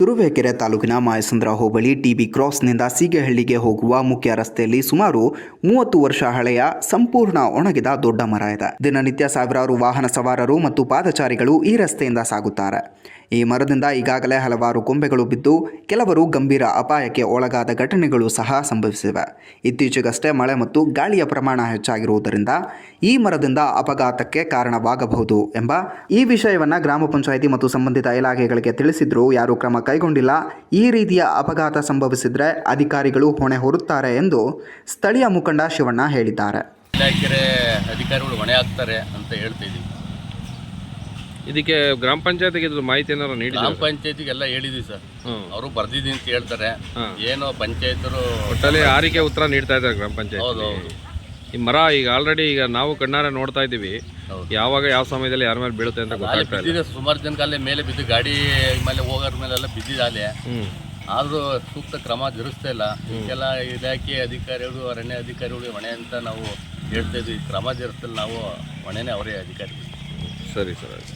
ತುರುವೇಕೆರೆ ತಾಲೂಕಿನ ಮಾಯಸಂದ್ರ ಹೋಬಳಿ ಟಿಬಿ ಕ್ರಾಸ್ನಿಂದ ಸೀಗೆಹಳ್ಳಿಗೆ ಹೋಗುವ ಮುಖ್ಯ ರಸ್ತೆಯಲ್ಲಿ ಸುಮಾರು 30 ವರ್ಷ ಹಳೆಯ ಸಂಪೂರ್ಣ ಒಣಗಿದ ದೊಡ್ಡ ಮರ ಇದೆ. ದಿನನಿತ್ಯ ಸಾವಿರಾರು ವಾಹನ ಸವಾರರು ಮತ್ತು ಪಾದಚಾರಿಗಳು ಈ ರಸ್ತೆಯಿಂದ ಸಾಗುತ್ತಾರೆ. ಈ ಮರದಿಂದ ಈಗಾಗಲೇ ಹಲವಾರು ಕೊಂಬೆಗಳು ಬಿದ್ದು ಕೆಲವರು ಗಂಭೀರ ಅಪಾಯಕ್ಕೆ ಒಳಗಾದ ಘಟನೆಗಳು ಸಹ ಸಂಭವಿಸಿವೆ. ಇತ್ತೀಚೆಗಷ್ಟೇ ಮಳೆ ಮತ್ತು ಗಾಳಿಯ ಪ್ರಮಾಣ ಹೆಚ್ಚಾಗಿರುವುದರಿಂದ ಈ ಮರದಿಂದ ಅಪಘಾತಕ್ಕೆ ಕಾರಣವಾಗಬಹುದು ಎಂಬ ಈ ವಿಷಯವನ್ನು ಗ್ರಾಮ ಪಂಚಾಯಿತಿ ಮತ್ತು ಸಂಬಂಧಿತ ಇಲಾಖೆಗಳಿಗೆ ತಿಳಿಸಿದ್ರೂ ಯಾರೂ ಕ್ರಮ ಕೈಗೊಂಡಿಲ್ಲ. ಈ ರೀತಿಯ ಅಪಘಾತ ಸಂಭವಿಸಿದರೆ ಅಧಿಕಾರಿಗಳು ಹೊಣೆ ಹೊರುತ್ತಾರೆ ಎಂದು ಸ್ಥಳೀಯ ಮುಖಂಡ ಶಿವಣ್ಣ ಹೇಳಿದ್ದಾರೆ. ಇಲಾಖೆ ಅಧಿಕಾರಿಗಳು ಹೊಣೆ ಆಗ್ತಾರೆ ಅಂತ ಹೇಳ್ತಿದ್ದೀವಿ. ಇದಕ್ಕೆ ಗ್ರಾಮ ಪಂಚಾಯತಿಗೆ ಇದ್ರ ಮಾಹಿತಿ ಏನಾರು ನೀಡಿದ್ದೀವಿ? ಗ್ರಾಮ ಪಂಚಾಯತಿಗೆ ಎಲ್ಲ ಹೇಳಿದ್ವಿ ಸರ್, ಅವರು ಬರ್ದಿದ್ದೀನಿ ಅಂತ ಹೇಳ್ತಾರೆ. ಏನೋ ಪಂಚಾಯತರು ಒಟ್ಟಲ್ಲಿ ಆರಿಕೆ ಉತ್ತರ ನೀಡ್ತಾ ಇದ್ದಾರೆ ಗ್ರಾಮ ಪಂಚಾಯತ್. ಹೌದು. ಈ ಮರ ಈಗ ಆಲ್ರೆಡಿ ಈಗ ನಾವು ಕಣ್ಣಾರೆ ನೋಡ್ತಾ ಇದ್ದೀವಿ, ಯಾವಾಗ ಯಾವ ಸಮಯದಲ್ಲಿ ಯಾರ ಮೇಲೆ ಬೀಳುತ್ತೆ ಅಂತ ಗೊತ್ತಾಗ್ತಾ ಇಲ್ಲ. ಸುಮಾರು ಜನಕ್ಕೆ ಮೇಲೆ ಬಿದ್ದು ಗಾಡಿ ಮೇಲೆ ಹೋಗೋರ ಮೇಲೆಲ್ಲ ಬಿದ್ದಿದ್ದಾಲೆ. ಆದರೂ ಸೂಕ್ತ ಕ್ರಮ ಜರುಗಿಸ್ತಾ ಇಲ್ಲ. ಈಗೆಲ್ಲ ಇಲಾಖೆ ಅಧಿಕಾರಿಗಳು, ಅರಣ್ಯ ಅಧಿಕಾರಿಗಳು ಹೊಣೆ ಅಂತ ನಾವು ಹೇಳ್ತಾ ಇದ್ವಿ. ಕ್ರಮ ಜರುಗಿಸಲು ನಾವು ಹೊಣೆನೇ ಅವರೇ ಅಧಿಕಾರಿ. ಸರಿ ಸರ್.